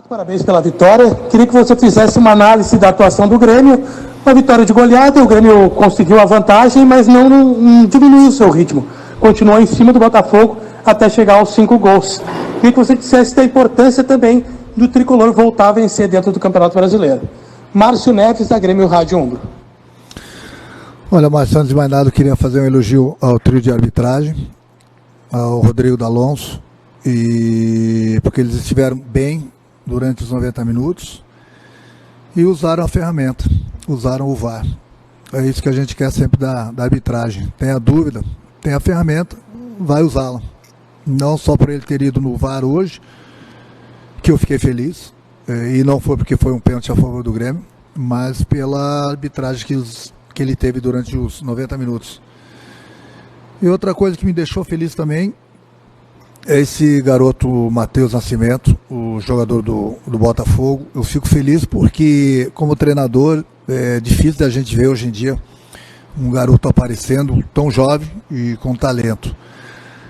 Parabéns pela vitória. Queria que você fizesse uma análise da atuação do Grêmio. Uma vitória de goleada, o Grêmio conseguiu a vantagem, mas não diminuiu o seu ritmo. Continuou em cima do Botafogo até chegar aos 5 gols. Queria que você dissesse da importância também do tricolor voltar a vencer dentro do Campeonato Brasileiro. Márcio Neves, da Grêmio Rádio Umbro. Olha, Márcio, antes de mais nada, eu queria fazer um elogio ao trio de arbitragem, ao Rodrigo D'Alonso, porque eles estiveram bem durante os 90 minutos e usaram a ferramenta, usaram o VAR. É isso que a gente quer sempre da arbitragem. Tem a dúvida, tem a ferramenta, vai usá-la. Não só por ele ter ido no VAR hoje, que eu fiquei feliz, e não foi porque foi um pênalti a favor do Grêmio, mas pela arbitragem que ele teve durante os 90 minutos. E outra coisa que me deixou feliz também é esse garoto Matheus Nascimento, o jogador do Botafogo. Eu fico feliz porque, como treinador, é difícil da gente ver hoje em dia um garoto aparecendo tão jovem e com talento.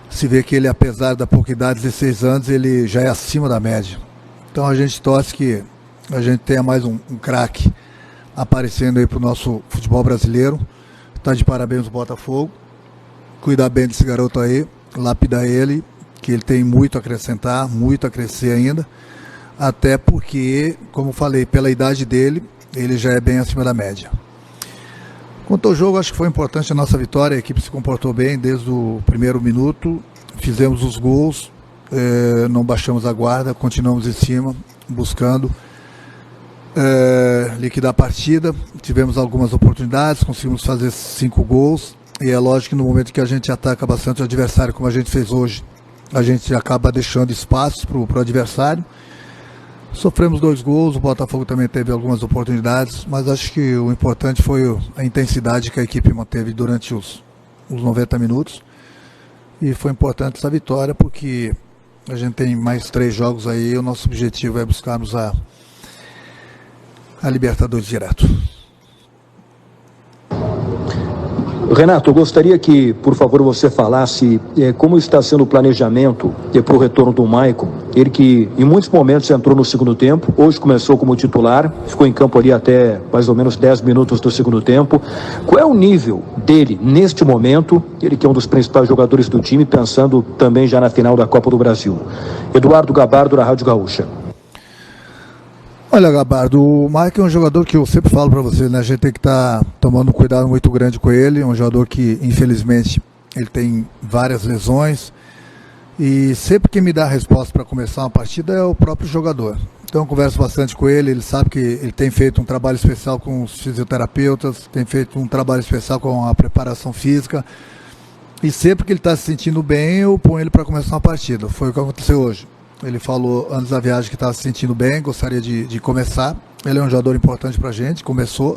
Se vê que ele, apesar da pouca idade, 16 anos, ele já é acima da média. Então a gente torce que a gente tenha mais um craque aparecendo aí para o nosso futebol brasileiro. Está de parabéns o Botafogo. Cuidar bem desse garoto aí, lapidar ele, que ele tem muito a acrescentar, muito a crescer ainda, até porque, como falei, pela idade dele, ele já é bem acima da média. Quanto ao jogo, acho que foi importante a nossa vitória, a equipe se comportou bem desde o primeiro minuto, fizemos os gols, não baixamos a guarda, continuamos em cima, buscando liquidar a partida, tivemos algumas oportunidades, conseguimos fazer 5 gols, e é lógico que no momento que a gente ataca bastante o adversário, como a gente fez hoje, a gente acaba deixando espaços para o adversário. Sofremos 2 gols, o Botafogo também teve algumas oportunidades, mas acho que o importante foi a intensidade que a equipe manteve durante os 90 minutos. E foi importante essa vitória porque a gente tem mais 3 jogos aí, e o nosso objetivo é buscarmos a Libertadores direto. Renato, eu gostaria que, por favor, você falasse como está sendo o planejamento para o retorno do Maicon. Ele que em muitos momentos entrou no segundo tempo, hoje começou como titular, ficou em campo ali até mais ou menos 10 minutos do segundo tempo. Qual é o nível dele neste momento? Ele que é um dos principais jogadores do time, pensando também já na final da Copa do Brasil. Eduardo Gabardo, da Rádio Gaúcha. Olha, Gabardo, o Mike é um jogador que eu sempre falo para você, né? A gente tem que estar tomando um cuidado muito grande com ele. É um jogador que, infelizmente, ele tem várias lesões. E sempre que me dá a resposta para começar uma partida é o próprio jogador. Então eu converso bastante com ele, ele sabe que ele tem feito um trabalho especial com os fisioterapeutas, tem feito um trabalho especial com a preparação física. E sempre que ele está se sentindo bem, eu ponho ele para começar uma partida. Foi o que aconteceu hoje. Ele falou antes da viagem que estava se sentindo bem, gostaria de começar. Ele é um jogador importante para a gente, começou.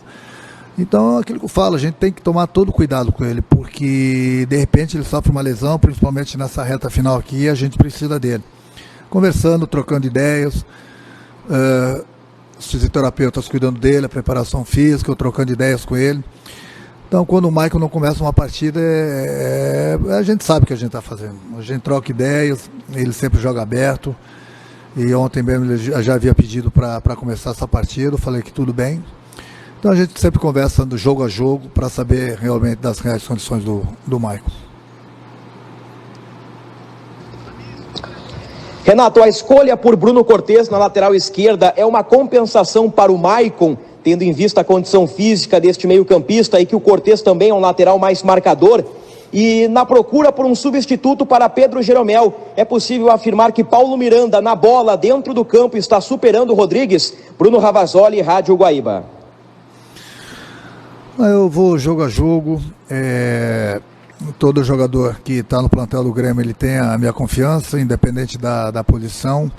Então, aquilo que eu falo, a gente tem que tomar todo cuidado com ele, porque de repente ele sofre uma lesão, principalmente nessa reta final aqui, e a gente precisa dele. Conversando, trocando ideias, os fisioterapeutas cuidando dele, a preparação física, eu trocando ideias com ele. Então, quando o Michael não começa uma partida, a gente sabe o que a gente está fazendo. A gente troca ideias, ele sempre joga aberto. E ontem mesmo ele já havia pedido para começar essa partida, eu falei que tudo bem. Então a gente sempre conversa do jogo a jogo para saber realmente das reais condições do Michael. Renato, a escolha por Bruno Cortes na lateral esquerda é uma compensação para o Maicon, tendo em vista a condição física deste meio-campista e que o Cortes também é um lateral mais marcador. E na procura por um substituto para Pedro Jeromel, é possível afirmar que Paulo Miranda, na bola, dentro do campo, está superando o Rodrigues? Bruno Ravazoli, Rádio Guaíba. Eu vou jogo a jogo. Todo jogador que está no plantel do Grêmio, ele tem a minha confiança, independente da posição.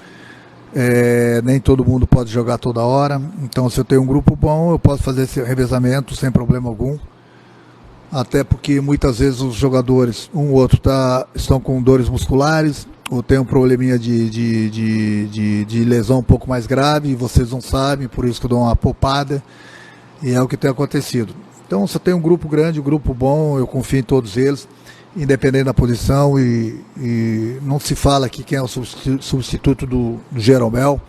Nem todo mundo pode jogar toda hora. Então, se eu tenho um grupo bom, eu posso fazer esse revezamento sem problema algum. Até porque muitas vezes os jogadores, um ou outro, estão com dores musculares, ou tem um probleminha de lesão um pouco mais grave, e vocês não sabem, por isso que eu dou uma poupada, e é o que tem acontecido. Então, se eu tenho um grupo grande, um grupo bom, eu confio em todos eles, independente da posição, e não se fala aqui quem é o substituto do Jeromel.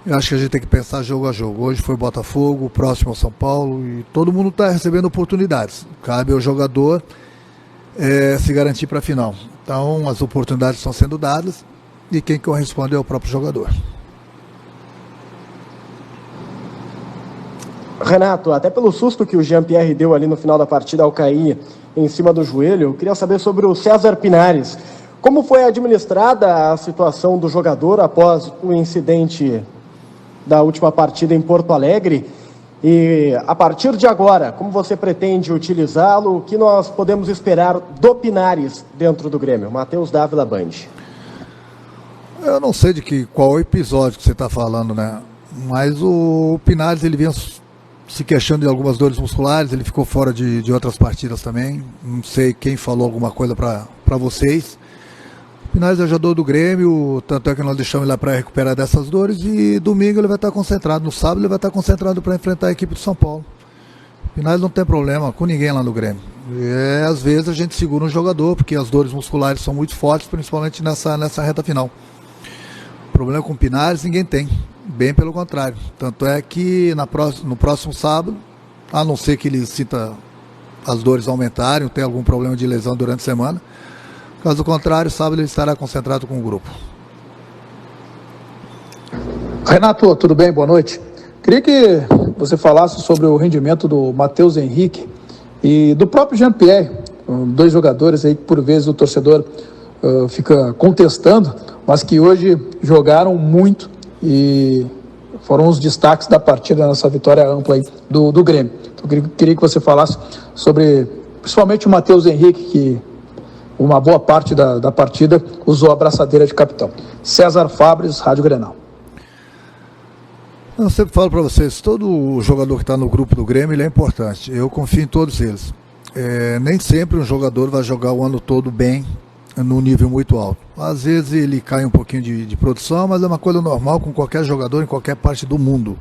Eu acho que a gente tem que pensar jogo a jogo. Hoje foi Botafogo, o próximo é o São Paulo, e todo mundo está recebendo oportunidades. Cabe ao jogador se garantir para a final. Então as oportunidades estão sendo dadas e quem corresponde é o próprio jogador. Renato, até pelo susto que o Jean-Pierre deu ali no final da partida ao cair em cima do joelho, eu queria saber sobre o César Pinares. Como foi administrada a situação do jogador após o incidente da última partida em Porto Alegre? E a partir de agora, como você pretende utilizá-lo? O que nós podemos esperar do Pinares dentro do Grêmio? Matheus Dávila, Band. Eu não sei qual episódio que você está falando, né? Mas o Pinares, ele vinha se queixando de algumas dores musculares, ele ficou fora de outras partidas também. Não sei quem falou alguma coisa para vocês. O Pinares é jogador do Grêmio, tanto é que nós deixamos ele lá para recuperar dessas dores, e domingo ele vai estar concentrado, no sábado ele vai estar concentrado para enfrentar a equipe do São Paulo. O Pinares não tem problema com ninguém lá no Grêmio. Às vezes a gente segura um jogador, porque as dores musculares são muito fortes, principalmente nessa reta final. O problema com o Pinares ninguém tem, bem pelo contrário. Tanto é que no próximo sábado, a não ser que ele sinta as dores aumentarem, ou tenha algum problema de lesão durante a semana, caso contrário, sábado ele estará concentrado com o grupo. Renato, tudo bem? Boa noite. Queria que você falasse sobre o rendimento do Matheus Henrique e do próprio Jean-Pierre, dois jogadores aí que por vezes o torcedor fica contestando, mas que hoje jogaram muito e foram os destaques da partida nessa vitória ampla aí do Grêmio. Então, queria que você falasse sobre, principalmente o Matheus Henrique, que uma boa parte da partida usou a braçadeira de capitão. César Fabres, Rádio Grenal. Eu sempre falo para vocês, todo jogador que está no grupo do Grêmio, ele é importante. Eu confio em todos eles. Nem sempre um jogador vai jogar o ano todo bem, num nível muito alto. Às vezes ele cai um pouquinho de produção, mas é uma coisa normal com qualquer jogador em qualquer parte do mundo.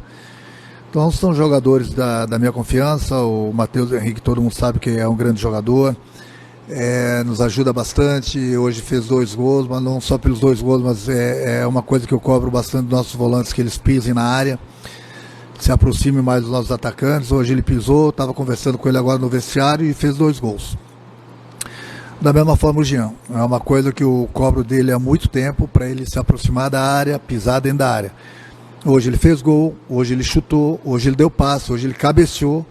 Então são jogadores da minha confiança. O Matheus Henrique, todo mundo sabe que é um grande jogador. Nos ajuda bastante. Hoje fez 2 gols, mas não só pelos 2 gols, mas é uma coisa que eu cobro bastante dos nossos volantes, que eles pisem na área, se aproximem mais dos nossos atacantes. Hoje ele pisou, estava conversando com ele agora no vestiário e fez 2 gols. Da mesma forma o Jean, é uma coisa que eu cobro dele há muito tempo, para ele se aproximar da área, pisar dentro da área. Hoje ele fez gol, hoje ele chutou, hoje ele deu passe, hoje ele cabeceou.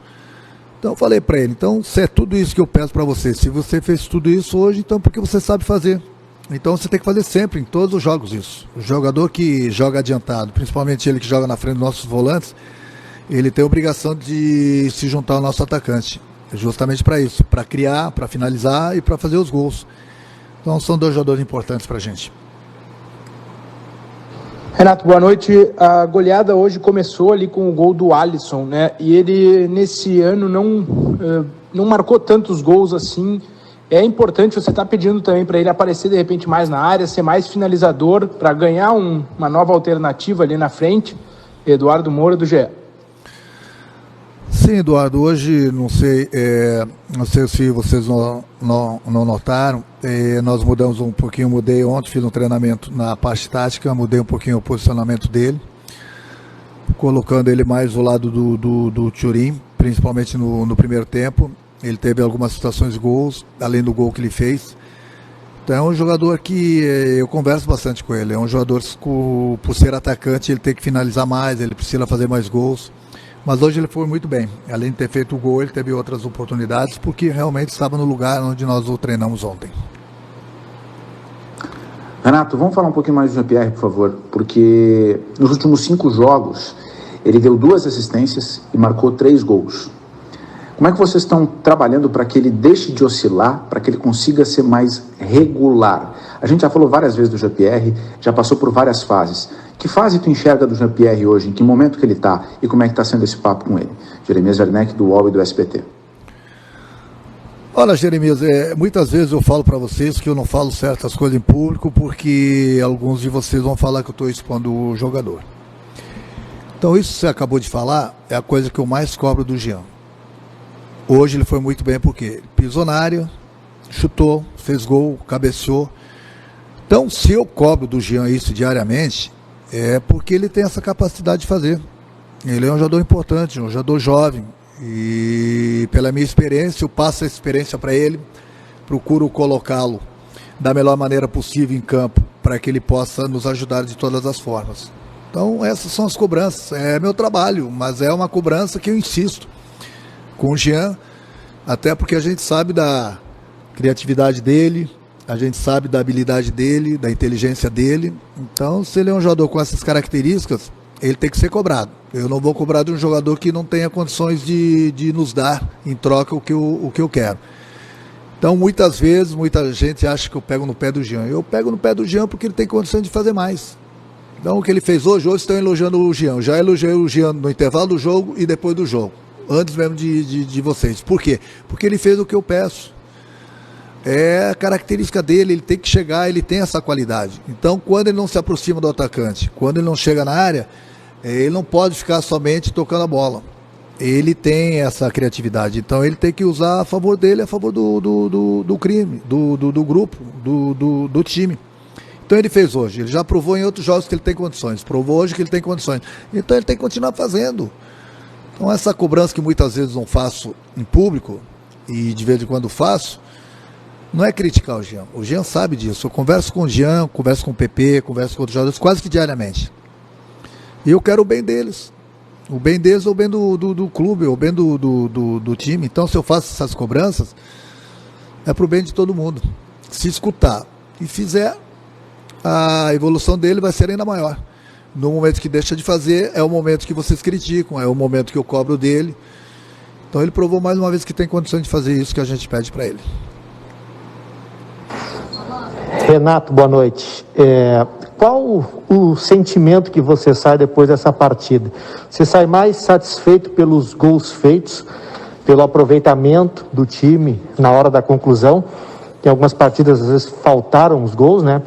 Então eu falei para ele, então se é tudo isso que eu peço para você, se você fez tudo isso hoje, então porque você sabe fazer. Então você tem que fazer sempre, em todos os jogos isso. O jogador que joga adiantado, principalmente ele que joga na frente dos nossos volantes, ele tem a obrigação de se juntar ao nosso atacante. Justamente para isso, para criar, para finalizar e para fazer os gols. Então são 2 jogadores importantes para a gente. Renato, boa noite. A goleada hoje começou ali com o gol do Alisson, né? E ele nesse ano não marcou tantos gols assim. É importante, você está pedindo também para ele aparecer de repente mais na área, ser mais finalizador, para ganhar uma nova alternativa ali na frente. Eduardo Moura, do GE. Sim, Eduardo, hoje não sei se vocês não notaram, nós mudamos um pouquinho, mudei ontem, fiz um treinamento na parte tática, mudei um pouquinho o posicionamento dele, colocando ele mais do lado do Thuram, principalmente no primeiro tempo. Ele teve algumas situações de gols, além do gol que ele fez. Então é um jogador que eu converso bastante com ele, é um jogador que por ser atacante ele tem que finalizar mais, ele precisa fazer mais gols. Mas hoje ele foi muito bem. Além de ter feito o gol, ele teve outras oportunidades, porque realmente estava no lugar onde nós o treinamos ontem. Renato, vamos falar um pouquinho mais do Jean-Pierre, por favor, porque nos últimos 5 jogos ele deu 2 assistências e marcou 3 gols. Como é que vocês estão trabalhando para que ele deixe de oscilar, para que ele consiga ser mais regular? A gente já falou várias vezes do Jean-Pierre, já passou por várias fases. Que fase tu enxerga do Jean-Pierre hoje? Em que momento que ele está? E como é que está sendo esse papo com ele? Jeremias Werneck, do UOL e do SBT. Olha, Jeremias, muitas vezes eu falo para vocês que eu não falo certas coisas em público porque alguns de vocês vão falar que eu estou expondo o jogador. Então isso que você acabou de falar é a coisa que eu mais cobro do Jean. Hoje ele foi muito bem porque ele pisou na área, chutou, fez gol, cabeceou. Então se eu cobro do Jean isso diariamente, é porque ele tem essa capacidade de fazer. Ele é um jogador importante, um jogador jovem, e pela minha experiência, eu passo essa experiência para ele, procuro colocá-lo da melhor maneira possível em campo, para que ele possa nos ajudar de todas as formas. Então essas são as cobranças, é meu trabalho, mas é uma cobrança que eu insisto com o Jean, até porque a gente sabe da criatividade dele, a gente sabe da habilidade dele, da inteligência dele. Então, se ele é um jogador com essas características, ele tem que ser cobrado. Eu não vou cobrar de um jogador que não tenha condições de nos dar em troca o que eu quero. Então, muitas vezes, muita gente acha que eu pego no pé do Jean. Eu pego no pé do Jean porque ele tem condições de fazer mais. Então, o que ele fez hoje estão elogiando o Jean. Eu já elogiei o Jean no intervalo do jogo e depois do jogo. Antes mesmo de vocês. Por quê? Porque ele fez o que eu peço. É a característica dele, ele tem que chegar, ele tem essa qualidade. Então, quando ele não se aproxima do atacante, quando ele não chega na área, ele não pode ficar somente tocando a bola. Ele tem essa criatividade, então ele tem que usar a favor dele, a favor do crime, do grupo, do time. Então ele fez hoje, ele já provou em outros jogos que ele tem condições, provou hoje que ele tem condições. Então ele tem que continuar fazendo. Então essa cobrança que muitas vezes não faço em público, e de vez em quando faço, não é criticar o Jean. O Jean sabe disso. Eu converso com o Jean, converso com o PP, converso com outros jogadores quase que diariamente. E eu quero o bem deles. O bem deles ou o bem do clube, ou o bem do time. Então, se eu faço essas cobranças, é para o bem de todo mundo. Se escutar e fizer, a evolução dele vai ser ainda maior. No momento que deixa de fazer, é o momento que vocês criticam, é o momento que eu cobro dele. Então, ele provou mais uma vez que tem condições de fazer isso que a gente pede para ele. Renato, boa noite. Qual o sentimento que você sai depois dessa partida? Você sai mais satisfeito pelos gols feitos, pelo aproveitamento do time na hora da conclusão? Em algumas partidas, às vezes, faltaram os gols, né?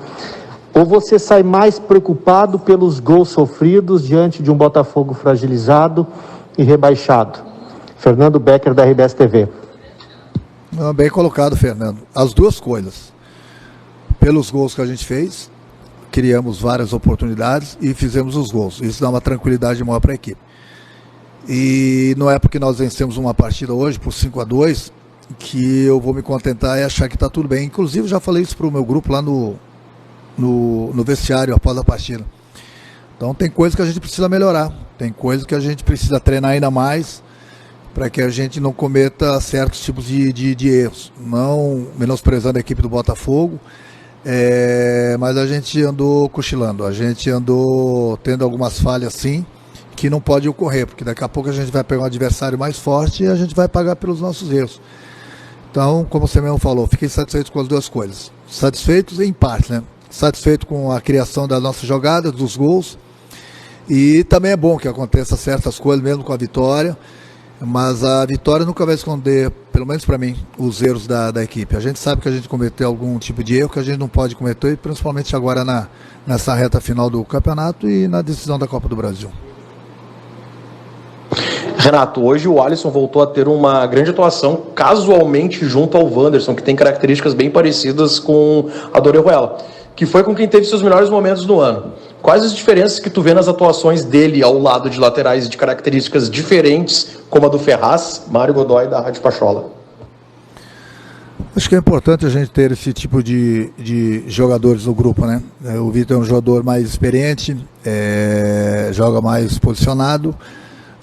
Ou você sai mais preocupado pelos gols sofridos diante de um Botafogo fragilizado e rebaixado? Fernando Becker, da RBS TV. Bem colocado, Fernando. As duas coisas. Pelos gols que a gente fez, criamos várias oportunidades e fizemos os gols. Isso dá uma tranquilidade maior para a equipe. E não é porque nós vencemos uma partida hoje por 5-2 que eu vou me contentar e achar que está tudo bem. Inclusive, já falei isso para o meu grupo lá no vestiário após a partida. Então, tem coisas que a gente precisa melhorar. Tem coisas que a gente precisa treinar ainda mais para que a gente não cometa certos tipos de erros. Não menosprezando a equipe do Botafogo, mas a gente andou cochilando, a gente andou tendo algumas falhas sim, que não pode ocorrer, porque daqui a pouco a gente vai pegar um adversário mais forte e a gente vai pagar pelos nossos erros. Então, como você mesmo falou, fiquei satisfeito com as duas coisas. Satisfeitos em parte, né? Satisfeito com a criação das nossas jogadas, dos gols, e também é bom que aconteça certas coisas mesmo com a vitória, mas a vitória nunca vai esconder, pelo menos para mim, os erros da equipe. A gente sabe que a gente cometeu algum tipo de erro que a gente não pode cometer, principalmente agora nessa reta final do campeonato e na decisão da Copa do Brasil. Renato, hoje o Alisson voltou a ter uma grande atuação casualmente junto ao Wanderson, que tem características bem parecidas com a do Orejuela, que foi com quem teve seus melhores momentos no ano. Quais as diferenças que tu vê nas atuações dele ao lado de laterais de características diferentes, como a do Ferraz, Mário Godoy, da Rádio Pachola? Acho que é importante a gente ter esse tipo de jogadores no grupo, né? O Vitor é um jogador mais experiente, joga mais posicionado,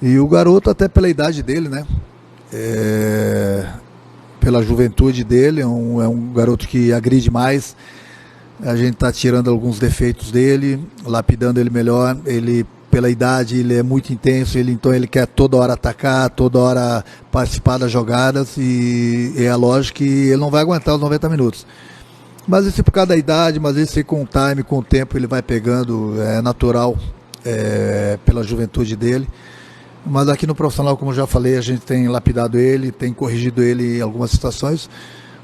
e o garoto, até pela idade dele, né? Pela juventude dele, é um garoto que agride mais. A gente está tirando alguns defeitos dele, lapidando ele melhor. Ele, pela idade, ele é muito intenso, então ele quer toda hora atacar, toda hora participar das jogadas, e é lógico que ele não vai aguentar os 90 minutos. Mas isso por causa da idade, mas isso com o time, com o tempo ele vai pegando, é natural, pela juventude dele. Mas aqui no profissional, como já falei, a gente tem lapidado ele, tem corrigido ele em algumas situações,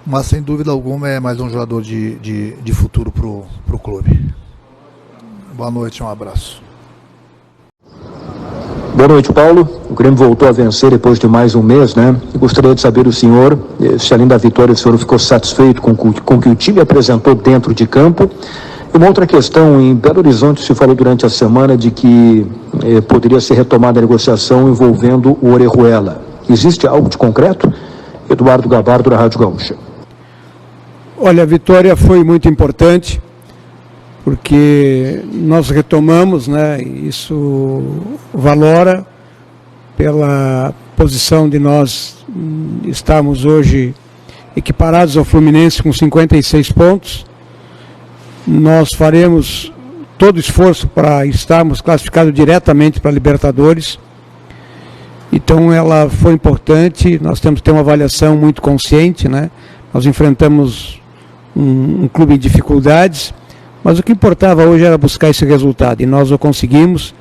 mas sem dúvida alguma é mais um jogador de futuro para o clube. Boa noite, um abraço. Boa noite, Paulo. O Grêmio voltou a vencer depois de mais um mês, né? Eu gostaria de saber do senhor, se além da vitória o senhor ficou satisfeito com o que o time apresentou dentro de campo, Uma outra questão, em Belo Horizonte se falou durante a semana de que poderia ser retomada a negociação envolvendo o Orejuela. Existe algo de concreto? Eduardo Gabardo, da Rádio Gaúcha. Olha, a vitória foi muito importante, porque nós retomamos, né, isso valora pela posição de nós estarmos hoje equiparados ao Fluminense com 56 pontos. Nós faremos todo o esforço para estarmos classificados diretamente para a Libertadores. Então ela foi importante, nós temos que ter uma avaliação muito consciente, né? Nós enfrentamos um clube em dificuldades, mas o que importava hoje era buscar esse resultado, e nós o conseguimos,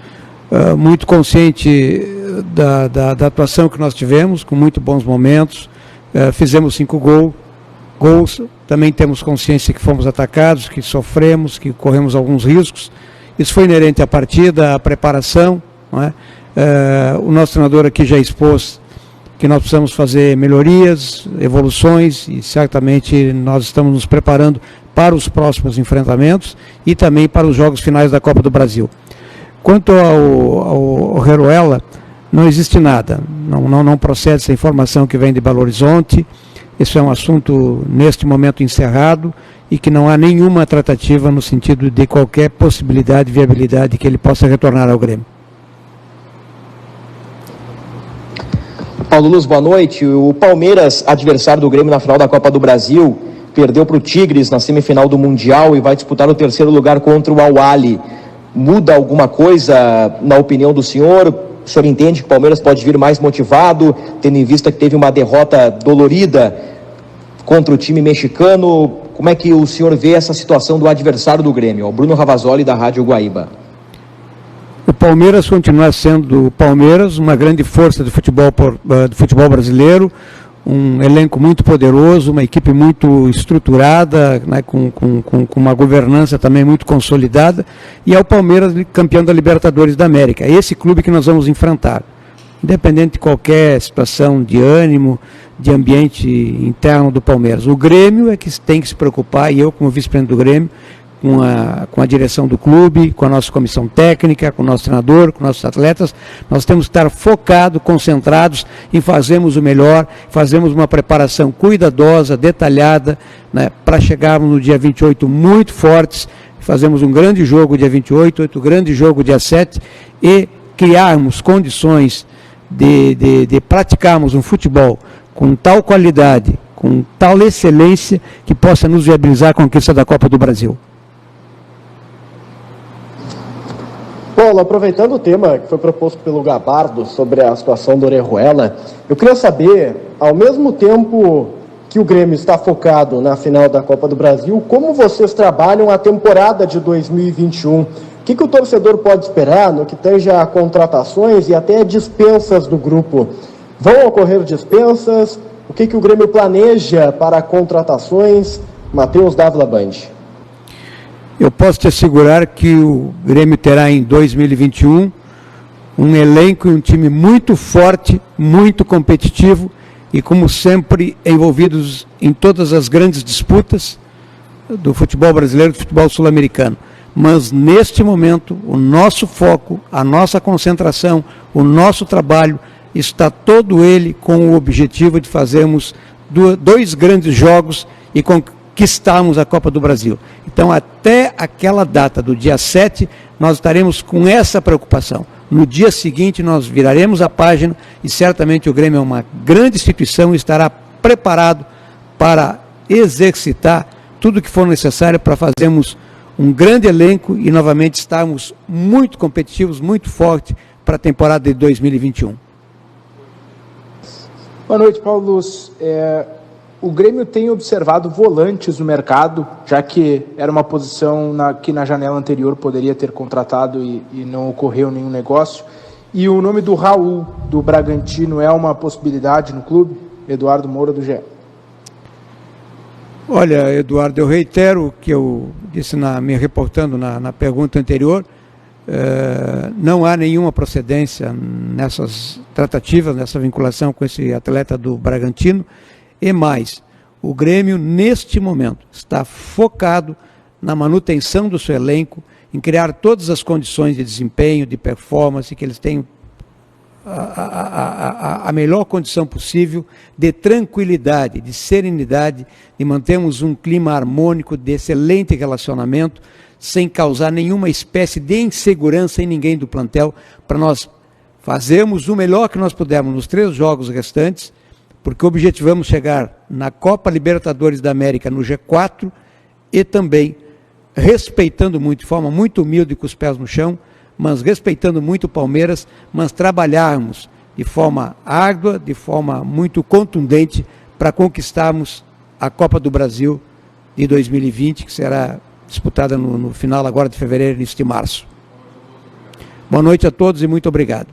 muito consciente da atuação que nós tivemos, com muito bons momentos, fizemos 5 gols, também temos consciência que fomos atacados, que sofremos, que corremos alguns riscos. Isso foi inerente à partida, à preparação, não é? O nosso treinador aqui já expôs que nós precisamos fazer melhorias, evoluções, e certamente nós estamos nos preparando para os próximos enfrentamentos e também para os jogos finais da Copa do Brasil. Quanto ao Orejuela, não existe nada, não procede essa informação que vem de Belo Horizonte. Isso é um assunto neste momento encerrado e que não há nenhuma tratativa no sentido de qualquer possibilidade, viabilidade que ele possa retornar ao Grêmio. Paulo Luz, boa noite. O Palmeiras, adversário do Grêmio na final da Copa do Brasil, perdeu para o Tigres na semifinal do Mundial e vai disputar o 3º lugar contra o Al-Ahly. Muda alguma coisa na opinião do senhor? O senhor entende que o Palmeiras pode vir mais motivado, tendo em vista que teve uma derrota dolorida contra o time mexicano? Como é que o senhor vê essa situação do adversário do Grêmio? O Bruno Ravazoli, da Rádio Guaíba. O Palmeiras continua sendo o Palmeiras, uma grande força do futebol brasileiro, um elenco muito poderoso, uma equipe muito estruturada, né, com uma governança também muito consolidada, e é o Palmeiras campeão da Libertadores da América. É esse clube que nós vamos enfrentar, independente de qualquer situação de ânimo, de ambiente interno do Palmeiras. O Grêmio é que tem que se preocupar, e eu como vice-presidente do Grêmio, com a direção do clube, com a nossa comissão técnica, com o nosso treinador, com nossos atletas, nós temos que estar focados, concentrados em fazermos o melhor, fazermos uma preparação cuidadosa, detalhada, né, para chegarmos no dia 28 muito fortes, fazermos um grande jogo dia 28, outro grande jogo dia 7 e criarmos condições de praticarmos um futebol com tal qualidade, com tal excelência, que possa nos viabilizar a conquista da Copa do Brasil. Paulo, aproveitando o tema que foi proposto pelo Gabardo sobre a situação do Orejuela, eu queria saber, ao mesmo tempo que o Grêmio está focado na final da Copa do Brasil, como vocês trabalham a temporada de 2021? O que o torcedor pode esperar no que tange a contratações e até dispensas do grupo? Vão ocorrer dispensas? O que o Grêmio planeja para contratações? Matheus Dávila, Band. Eu posso te assegurar que o Grêmio terá em 2021 um elenco e um time muito forte, muito competitivo e, como sempre, envolvidos em todas as grandes disputas do futebol brasileiro e do futebol sul-americano. Mas, neste momento, o nosso foco, a nossa concentração, o nosso trabalho, está todo ele com o objetivo de fazermos 2 grandes jogos e conquistarmos a Copa do Brasil. Então, até aquela data do dia 7, nós estaremos com essa preocupação. No dia seguinte, nós viraremos a página e certamente o Grêmio é uma grande instituição e estará preparado para exercitar tudo o que for necessário para fazermos um grande elenco e novamente estarmos muito competitivos, muito fortes para a temporada de 2021. Boa noite, Paulo Luz. O Grêmio tem observado volantes no mercado, já que era uma posição que na janela anterior poderia ter contratado e não ocorreu nenhum negócio. E o nome do Raul, do Bragantino, é uma possibilidade no clube? Eduardo Moura, do GE. Olha, Eduardo, eu reitero o que eu disse me reportando na pergunta anterior. Não há nenhuma procedência nessas tratativas, nessa vinculação com esse atleta do Bragantino. E mais, o Grêmio, neste momento, está focado na manutenção do seu elenco, em criar todas as condições de desempenho, de performance, que eles tenham a melhor condição possível de tranquilidade, de serenidade, de mantermos um clima harmônico, de excelente relacionamento, sem causar nenhuma espécie de insegurança em ninguém do plantel, para nós fazermos o melhor que nós pudermos nos 3 jogos restantes, porque objetivamos chegar na Copa Libertadores da América no G4 e também respeitando muito, de forma muito humilde, com os pés no chão, mas respeitando muito o Palmeiras, mas trabalharmos de forma árdua, de forma muito contundente, para conquistarmos a Copa do Brasil de 2020, que será disputada no final agora de fevereiro, início de março. Boa noite a todos e muito obrigado.